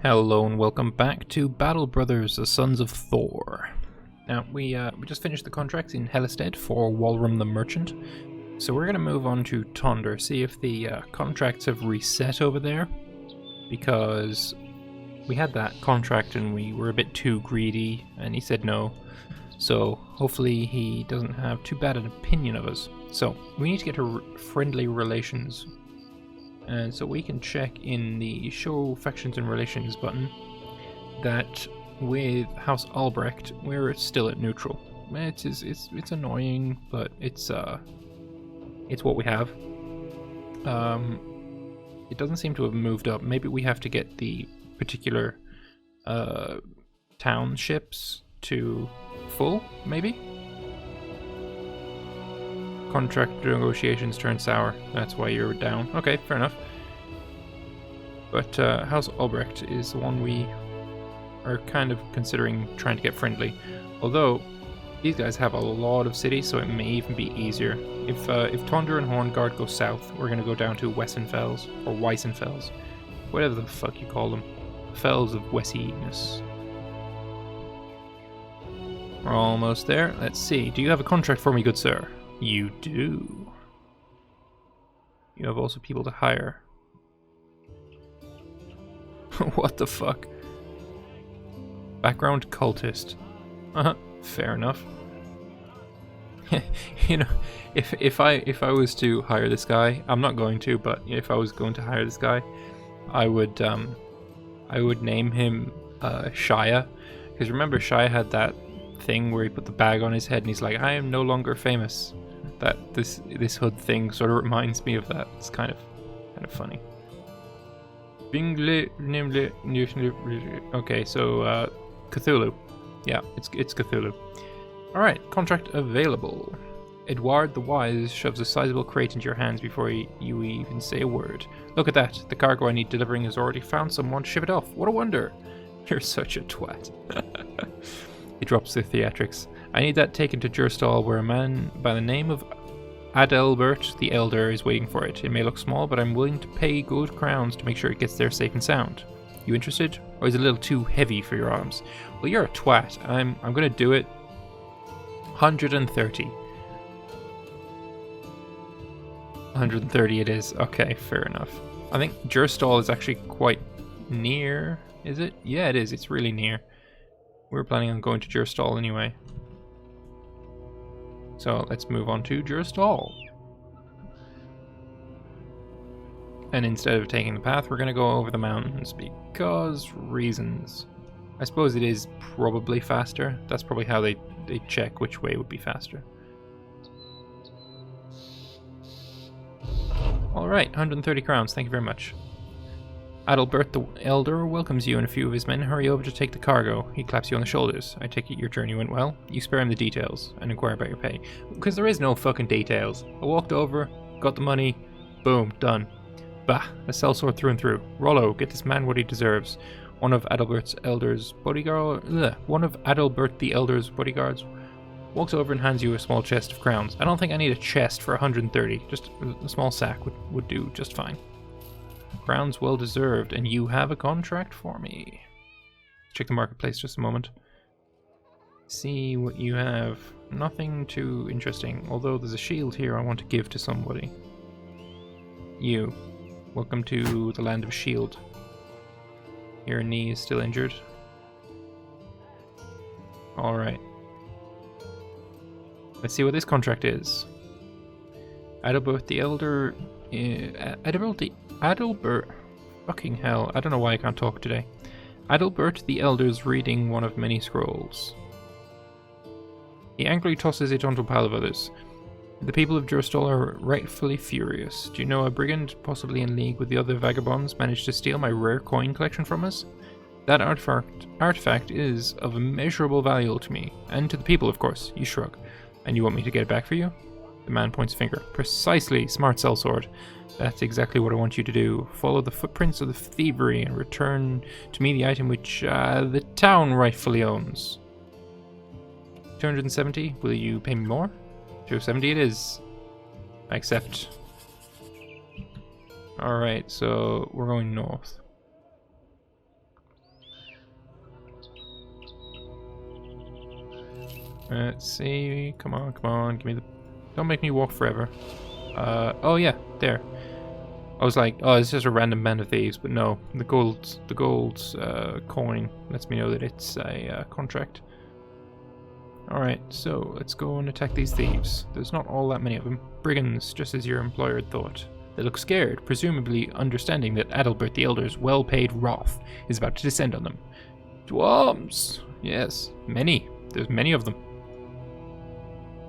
Hello and welcome back to Battle Brothers, the Sons of Thor. Now, we just finished the contracts in Hellistead for Walram the Merchant, so we're going to move on to Tonder, see if the contracts have reset over there, because we had that contract and we were a bit too greedy, and he said no, so hopefully he doesn't have too bad an opinion of us. So, we need to get to friendly relations. And so we can check in the Show Factions and Relations button that with House Albrecht we're still at neutral. It's annoying, but it's what we have. It doesn't seem to have moved up. Maybe we have to get the particular townships to full, maybe? Contract negotiations turn sour. That's why you're down. Okay, fair enough. But House Albrecht is the one we are kind of considering trying to get friendly. Although these guys have a lot of cities, so it may even be easier. If Tonder and Horngard go south, we're going to go down to Wessenfels or Weissenfels, whatever the fuck you call them. Fells of Wessiness. We're almost there. Let's see. Do you have a contract for me, good sir? You do. You have also people to hire. What the fuck? Background cultist. Fair enough. You know, if I was to hire this guy, I'm not going to, but if I was going to hire this guy, I would name him Shia, because remember Shia had that thing where he put the bag on his head and he's like, I am no longer famous. That this hood thing sort of reminds me of that. It's kind of funny. Okay, so Cthulhu. Yeah, it's Cthulhu. Alright, contract available. Edward the Wise shoves a sizable crate into your hands before you even say a word. Look at that. The cargo I need delivering has already found someone to ship it off. What a wonder. You're such a twat. He drops the theatrics. I need that taken to Jurstal, where a man by the name of Adalbert the Elder is waiting for it. It may look small, but I'm willing to pay good crowns to make sure it gets there safe and sound. You interested? Or is it a little too heavy for your arms? Well, you're a twat. I'm gonna do it. 130. 130 it is. Okay, fair enough. I think Jurstal is actually quite near, is it? Yeah, it is. It's really near. We're planning on going to Jurstal anyway. So let's move on to Jurstal. And instead of taking the path, we're going to go over the mountains because reasons. I suppose it is probably faster. That's probably how they check which way would be faster. Alright, 130 crowns. Thank you very much. Adalbert the Elder welcomes you and a few of his men. Hurry over to take the cargo. He claps you on the shoulders. I take it your journey went well. You spare him the details and inquire about your pay. Because there is no fucking details. I walked over, got the money, boom, done. Bah, a sellsword through and through. Rollo, get this man what he deserves. One of Adalbert the Elder's bodyguards walks over and hands you a small chest of crowns. I don't think I need a chest for 130. Just a small sack would do just fine. Crowns well deserved, and you have a contract for me. Check the marketplace just a moment. See what you have. Nothing too interesting, although there's a shield here I want to give to somebody. You. Welcome to the land of shield. Your knee is still injured. Alright. Let's see what this contract is. Adalbert the Elder... Adalbert... Fucking hell, I don't know why I can't talk today. Adalbert the Elder's reading one of many scrolls. He angrily tosses it onto a pile of others. The people of Jurstal are rightfully furious. Do you know a brigand, possibly in league with the other vagabonds, managed to steal my rare coin collection from us? That artifact is of immeasurable value to me, and to the people, of course. You shrug. And you want me to get it back for you? The man points a finger. Precisely, smart sellsword. That's exactly what I want you to do. Follow the footprints of the thievery and return to me the item which the town rightfully owns. 270. Will you pay me more? 270 it is. I accept. Alright, so we're going north. Let's see. Come on, come on. Give me the... Don't make me walk forever. Oh yeah, there. I was like, oh, it's just a random band of thieves, but no. The gold coin lets me know that it's a contract. Alright, so let's go and attack these thieves. There's not all that many of them. Brigands, just as your employer had thought. They look scared, presumably understanding that Adalbert the Elder's well-paid wrath is about to descend on them. Dwarves! Yes, many. There's many of them.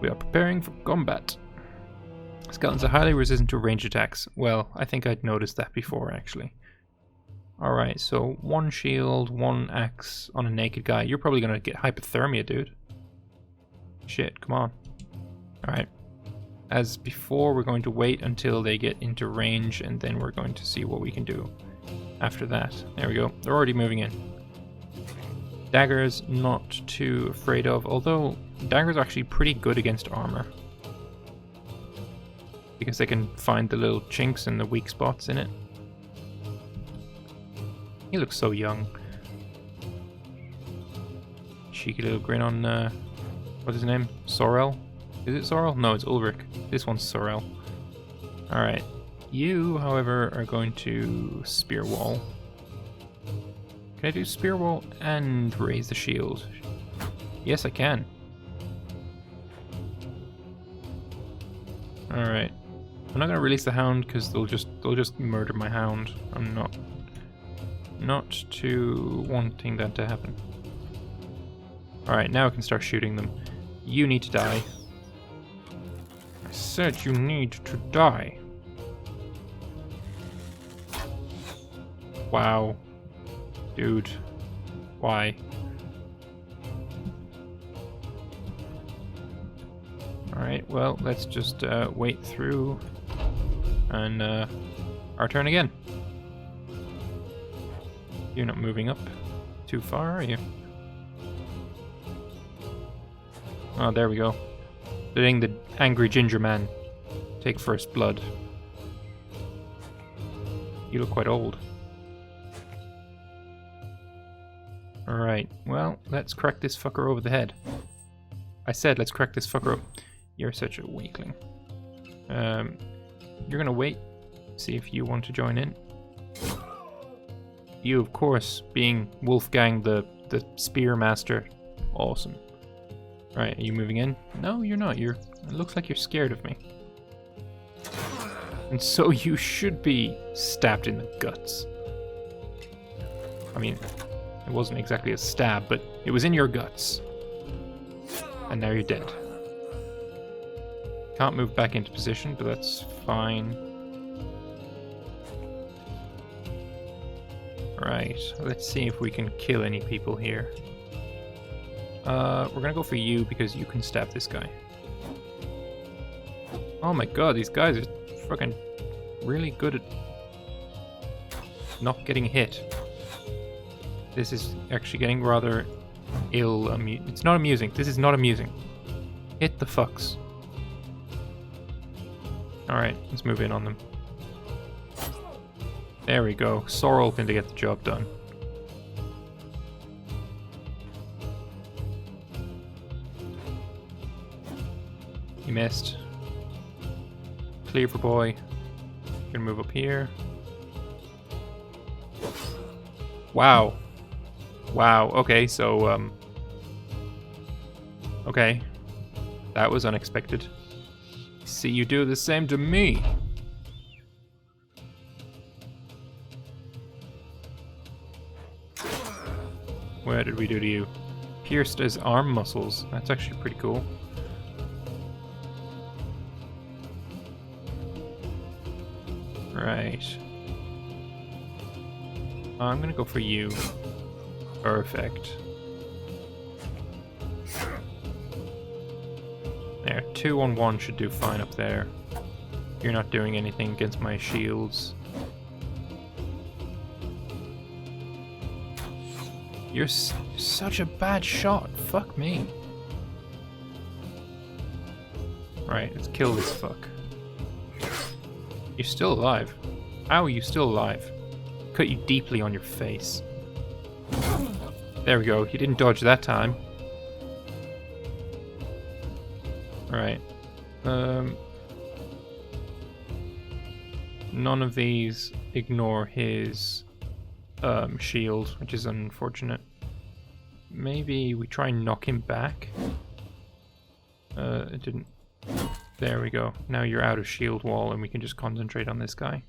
We are preparing for combat. Skeletons are highly resistant to ranged attacks. Well, I think I'd noticed that before, actually. Alright, so 1 shield, 1 axe on a naked guy. You're probably going to get hypothermia, dude. Shit, come on. Alright. As before, we're going to wait until they get into range, and then we're going to see what we can do after that. There we go. They're already moving in. Daggers, not too afraid of, although daggers are actually pretty good against armor. Because they can find the little chinks and the weak spots in it. He looks so young. Cheeky little grin on, what's his name? Sorrel? Is it Sorrel? No, it's Ulrich. This one's Sorrel. Alright. You, however, are going to Spear Wall. Can I do Spear Wall and raise the shield? Yes, I can. Alright. I'm not going to release the hound because they'll just murder my hound. I'm not too wanting that to happen. Alright, now I can start shooting them. You need to die. I said you need to die. Wow. Dude. Why? Alright, well, let's just wait through and our turn again. You're not moving up too far, are you? Oh, there we go. Letting the angry ginger man take first blood. You look quite old. Alright, well, let's crack this fucker over the head. I said let's crack this fucker up. You're such a weakling. You're gonna wait, see if you want to join in. You, of course, being Wolfgang the spear master. Awesome. Right, are you moving in? No, you're not. It looks like you're scared of me. And so you should be stabbed in the guts. I mean, it wasn't exactly a stab, but it was in your guts. And now you're dead. Can't move back into position, but that's fine. Right, let's see if we can kill any people here. We're gonna go for you because you can stab this guy. Oh my god, these guys are fucking really good at not getting hit. This is actually getting rather it's not amusing. This is not amusing. Hit the fucks. Alright, let's move in on them. There we go. Sorrel can get the job done. You missed. Cleaver boy. Gonna move up here. Wow. Wow, okay, so, okay. That was unexpected. See you do the same to me. What did we do to you? Pierced his arm muscles. That's actually pretty cool. Right. I'm gonna go for you. Perfect. There, 2-on-1 should do fine up there. You're not doing anything against my shields. You're such a bad shot. Fuck me. Right, let's kill this fuck. You're still alive. How are you still alive? Cut you deeply on your face. There we go. You didn't dodge that time. Right. None of these ignore his shield, which is unfortunate. Maybe we try and knock him back. It didn't. There we go. Now you're out of shield wall and we can just concentrate on this guy.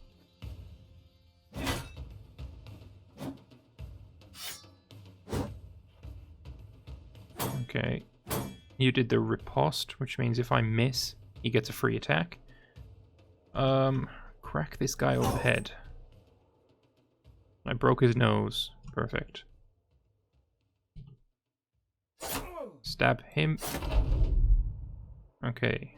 Okay. You did the riposte, which means if I miss, he gets a free attack. Crack this guy over the head. I broke his nose. Perfect. Stab him. Okay.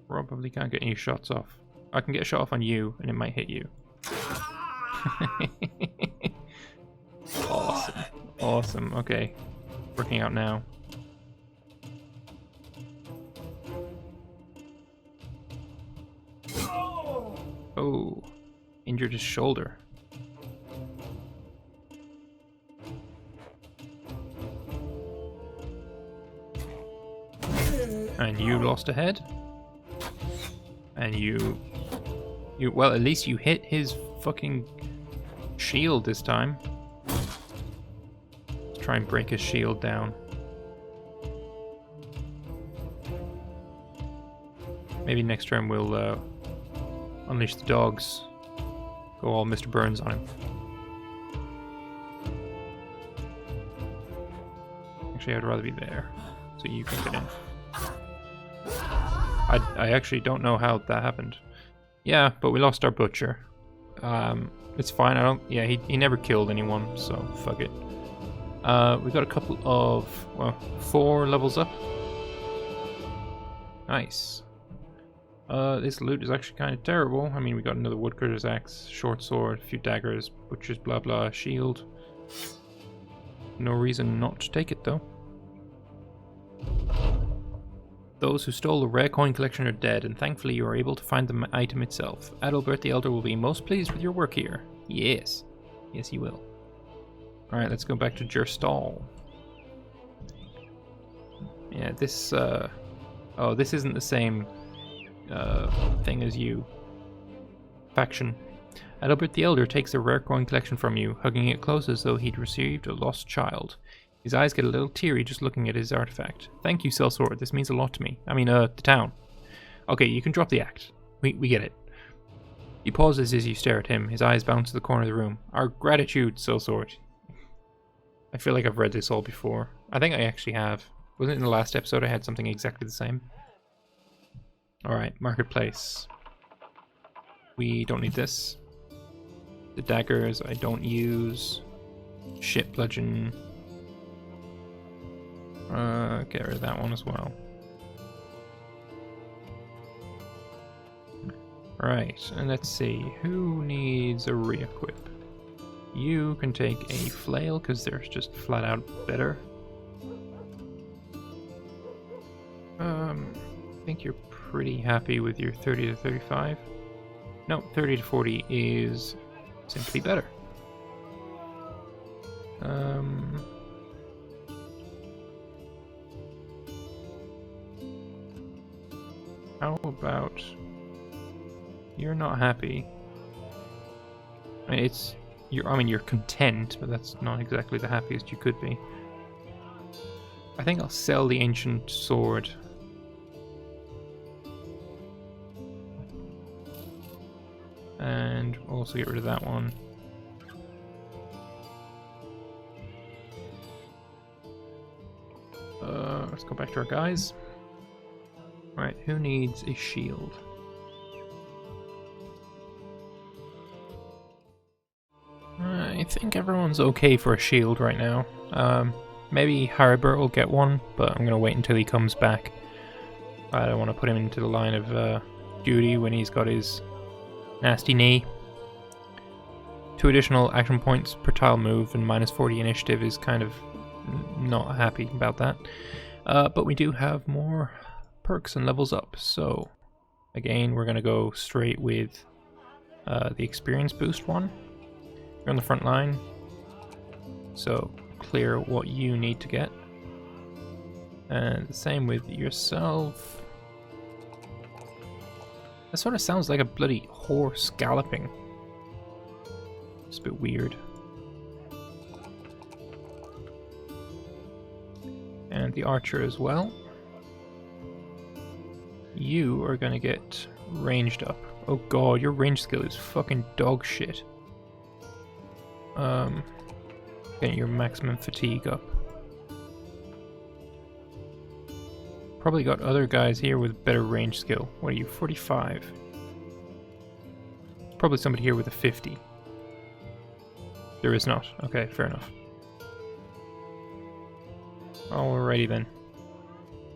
Probably can't get any shots off. I can get a shot off on you, and it might hit you. Awesome. Awesome. Okay. Working out now. Oh. Injured his shoulder. And you lost a head. And you well, at least you hit his fucking shield this time. Let's try and break his shield down. Maybe next turn we'll unleash the dogs. Go all Mr. Burns on him. Actually, I'd rather be there, so you can get in. I actually don't know how that happened. Yeah, but we lost our butcher. It's fine. Yeah, he never killed anyone, so fuck it. We got a couple of 4 levels up. Nice. This loot is actually kind of terrible. I mean, we got another woodcutter's axe, short sword, a few daggers, butcher's blah blah, shield. No reason not to take it though. Those who stole the rare coin collection are dead, and thankfully you are able to find the item itself. Adalbert the Elder will be most pleased with your work here. Yes. Yes, he will. Alright, let's go back to Gerstal. Yeah, this, oh, this isn't the same, thing as you. Faction. Adalbert the Elder takes the rare coin collection from you, hugging it close as though he'd received a lost child. His eyes get a little teary just looking at his artifact. Thank you, Sellsword. This means a lot to me. I mean, the town. Okay, you can drop the act. We get it. He pauses as you stare at him. His eyes bounce to the corner of the room. Our gratitude, Sellsword. I feel like I've read this all before. I think I actually have. Wasn't it in the last episode I had something exactly the same? Alright, marketplace. We don't need this. The daggers I don't use. Shit bludgeon. Get rid of that one as well. Right, and let's see, who needs a re-equip? You can take a flail, because they're just flat out better. I think you're pretty happy with your 30 to 35. No, 30 to 40 is simply better. How about you're not happy? I mean, you're content, but that's not exactly the happiest you could be. I think I'll sell the ancient sword. And also get rid of that one. Let's go back to our guys. Right, who needs a shield? I think everyone's okay for a shield right now. Maybe Harbert will get one, but I'm going to wait until he comes back. I don't want to put him into the line of duty when he's got his nasty knee. 2 additional action points per tile move and minus 40 initiative is kind of not happy about that. But we do have more perks and levels up, so again we're going to go straight with the experience boost one. You're on the front line, so clear what you need to get. And the same with yourself. That sort of sounds like a bloody horse galloping. It's a bit weird. And the archer as well. You are gonna get ranged up. Oh god, your range skill is fucking dog shit. Getting your maximum fatigue up. Probably got other guys here with better range skill. What are you, 45? Probably somebody here with a 50. There is not. Okay, fair enough. Alrighty then.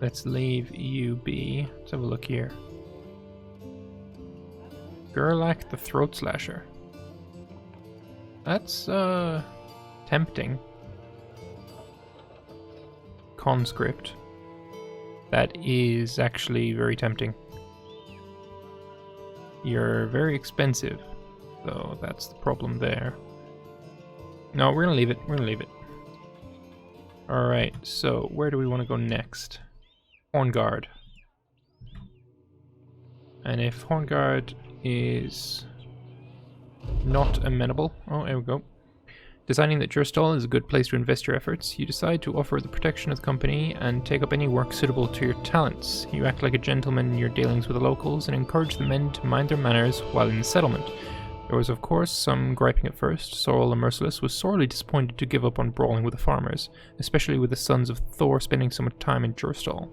Let's leave you be. Let's have a look here. Gerlach the Throat Slasher. That's, tempting. Conscript. That is actually very tempting. You're very expensive, so that's the problem there. No, we're gonna leave it. We're gonna leave it. Alright, so where do we want to go next? Hornguard. And if Hornguard is not amenable... Oh, there we go. Deciding that Jurstal is a good place to invest your efforts, you decide to offer the protection of the company and take up any work suitable to your talents. You act like a gentleman in your dealings with the locals and encourage the men to mind their manners while in the settlement. There was of course some griping at first. Sorrel the Merciless was sorely disappointed to give up on brawling with the farmers, especially with the sons of Thor spending so much time in Jurstal.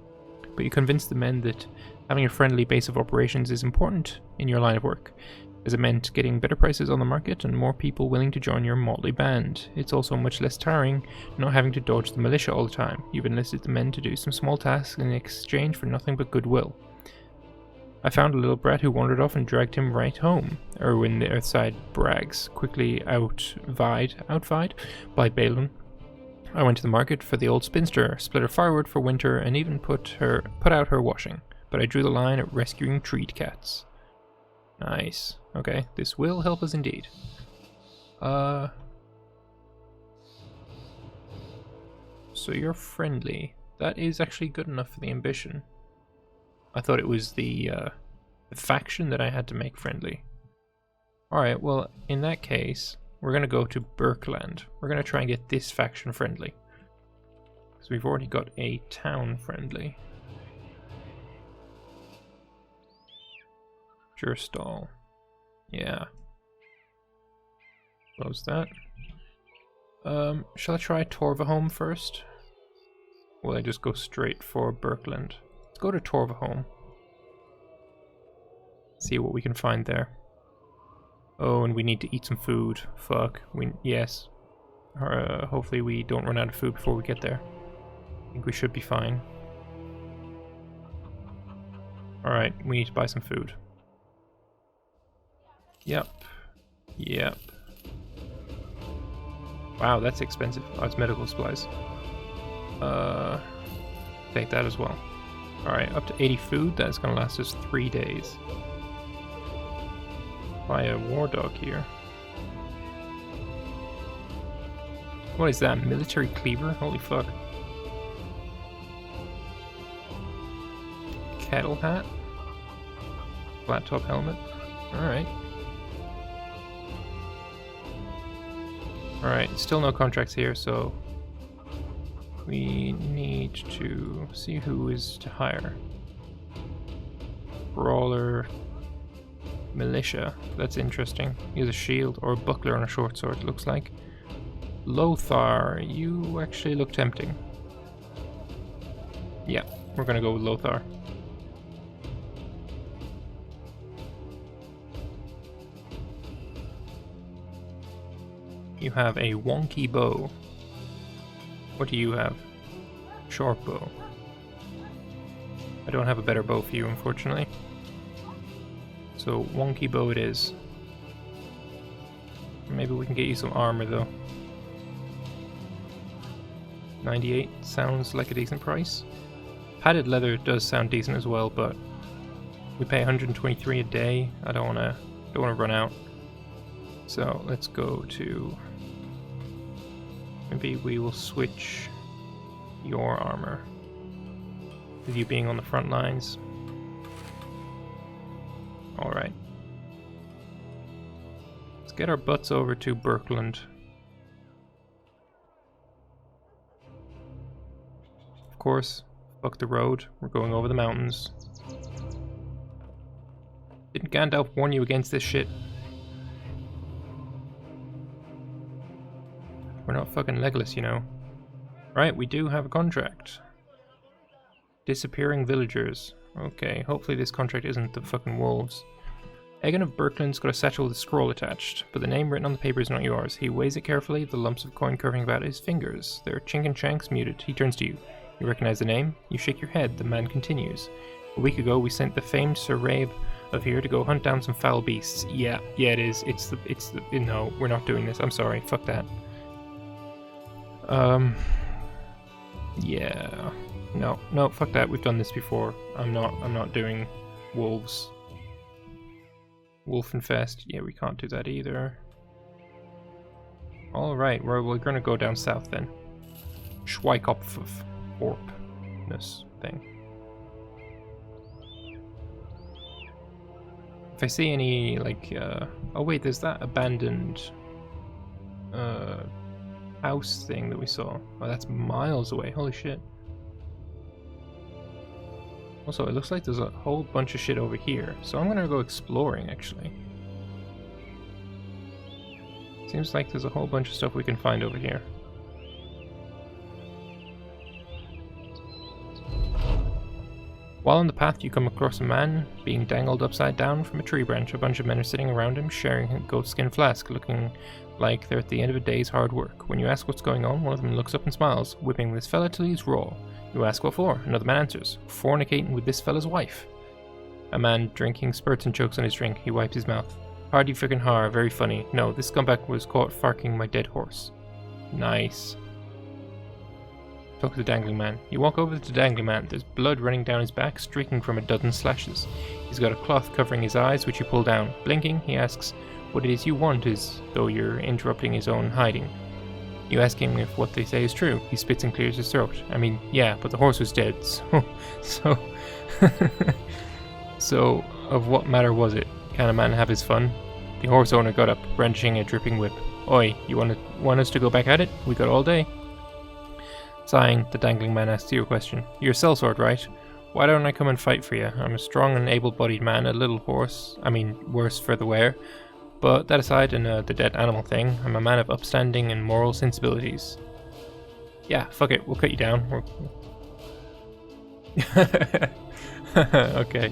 But you convinced the men that having a friendly base of operations is important in your line of work, as it meant getting better prices on the market and more people willing to join your motley band. It's also much less tiring not having to dodge the militia all the time. You've enlisted the men to do some small tasks in exchange for nothing but goodwill. I found a little brat who wandered off and dragged him right home. Erwin the Earthside brags, quickly outvied by Balin. I went to the market for the old spinster, split her firewood for winter, and even put out her washing. But I drew the line at rescuing treed cats. Nice. Okay, this will help us indeed. So you're friendly. That is actually good enough for the ambition. I thought it was the faction that I had to make friendly. Alright, well, in that case, we're going to go to Berkland. We're going to try and get this faction friendly. Because we've already got a town friendly. Jurstal. Yeah. Close that. Shall I try Torvaholm first? Or will I just go straight for Berkland? Let's go to Torvaholm. See what we can find there. Oh, and we need to eat some food. Fuck. Yes. Hopefully we don't run out of food before we get there. I think we should be fine. Alright, we need to buy some food. Yep. Yep. Wow, that's expensive. Oh, it's medical supplies. Take that as well. Alright, up to 80 food. That's gonna last us 3 days. Buy a war dog here. What is that? Military cleaver? Holy fuck. Kettle hat? Flat top helmet? Alright. Alright, still no contracts here, so we need to see who is to hire. Brawler, militia, that's interesting. He has a shield or a buckler on a short sword, it looks like. Lothar, you actually look tempting. Yeah, we're gonna go with Lothar. You have a wonky bow. What do you have? Short bow. I don't have a better bow for you, unfortunately. So, wonky bow it is. Maybe we can get you some armor, though. 98 sounds like a decent price. Padded leather does sound decent as well, but we pay 123 a day. I don't wanna run out. So let's go to Maybe we will switch your armor. With you being on the front lines. Alright. Let's get our butts over to Birkeland. Of course, fuck the road. We're going over the mountains. Didn't Gandalf warn you against this shit? We're not fucking Legolas, you know. Right, we do have a contract. Disappearing villagers. Okay, hopefully this contract isn't the fucking wolves. Egan of Birkeland's got a satchel with a scroll attached, but the name written on the paper is not yours. He weighs it carefully, the lumps of coin curving about his fingers. Their chink and chanks muted. He turns to you. You recognize the name? You shake your head. The man continues. A week ago, we sent the famed Sir Rabe of here to go hunt down some foul beasts. Yeah, it is. It's the. No, we're not doing this. I'm sorry. Fuck that. Yeah. No, fuck that. We've done this before. I'm not doing wolves. Wolfenfest. Yeah, we can't do that either. Alright, we're gonna go down south then. Schweikopf of Orpness thing. If I see any, like, oh wait, there's that abandoned house thing that we saw. Oh, that's miles away. Holy shit. Also, it looks like there's a whole bunch of shit over here, so I'm gonna go exploring, actually. Seems like there's a whole bunch of stuff we can find over here. While on the path, you come across a man being dangled upside down from a tree branch. A bunch of men are sitting around him, sharing a goatskin flask, looking like they're at the end of a day's hard work. When you ask what's going on, one of them looks up and smiles, whipping this fella till he's raw. You ask what for? Another man answers, fornicating with this fella's wife. A man drinking spurts and chokes on his drink. He wipes his mouth. Hardy frickin' har, very funny. No, this scumbag was caught farking my dead horse. Nice. Talk to the dangling man. You walk over to the dangling man. There's blood running down his back, streaking from a dozen slashes. He's got a cloth covering his eyes, which you pull down. Blinking, he asks what it is you want, as though you're interrupting his own hiding. You ask him if what they say is true. He spits and clears his throat. I mean, yeah, but the horse was dead, so... So, of what matter was it? Can a man have his fun? The horse owner got up, brandishing a dripping whip. Oi, you want us to go back at it? We got all day. Sighing, the dangling man asks you a question. You're sellsword, right? Why don't I come and fight for you? I'm a strong and able-bodied man, a little horse. I mean, worse for the wear. But that aside, and the dead animal thing, I'm a man of upstanding and moral sensibilities. Yeah, fuck it, we'll cut you down. Okay.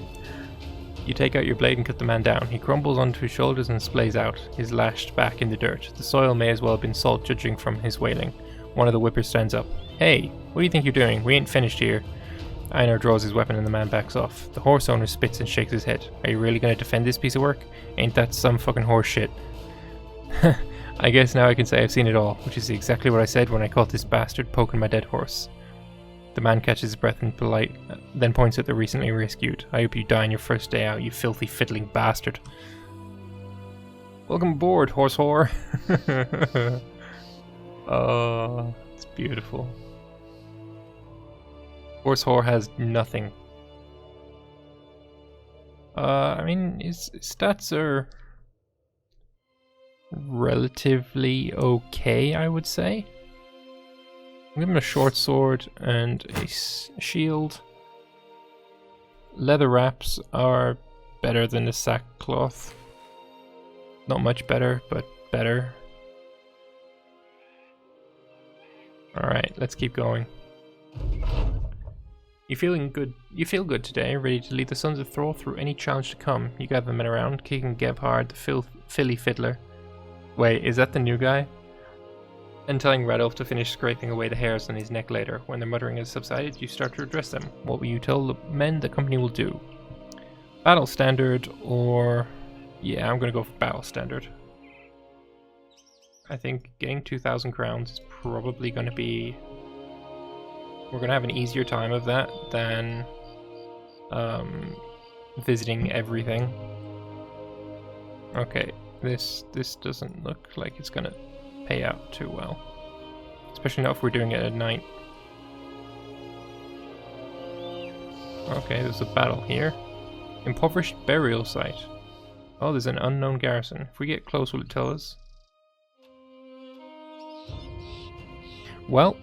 You take out your blade and cut the man down. He crumbles onto his shoulders and splays out, his lashed back in the dirt. The soil may as well have been salt, judging from his wailing. One of the whippers stands up. Hey, what do you think you're doing? We ain't finished here. Einar draws his weapon and the man backs off. The horse owner spits and shakes his head. Are you really going to defend this piece of work? Ain't that some fucking horse shit? I guess now I can say I've seen it all, which is exactly what I said when I caught this bastard poking my dead horse. The man catches his breath and then points at the recently rescued. I hope you die on your first day out, you filthy fiddling bastard. Welcome aboard, horse whore. Oh, it's beautiful. Horse whore has nothing. I mean, his stats are relatively okay, I would say. Give him a short sword and a shield. Leather wraps are better than the sackcloth. Not much better, but better. Alright, let's keep going. You feel good today, ready to lead the Sons of Thor through any challenge to come. You gather the men around, kicking Gebhard, the filly fiddler. Wait, is that the new guy? And telling Radolf to finish scraping away the hairs on his neck later. When the muttering has subsided, you start to address them. What will you tell the men the company will do? Battle standard, or... yeah, I'm gonna go for battle standard. I think getting 2,000 crowns is probably gonna be... we're gonna have an easier time of that than visiting everything. Okay, this doesn't look like it's gonna pay out too well. Especially not if we're doing it at night. Okay, there's a battle here. Impoverished burial site. Oh, there's an unknown garrison. If we get close, will it tell us? Well,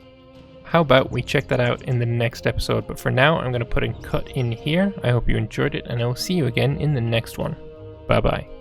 how about we check that out in the next episode, but for now I'm going to put a cut in here. I hope you enjoyed it, and I will see you again in the next one. Bye bye.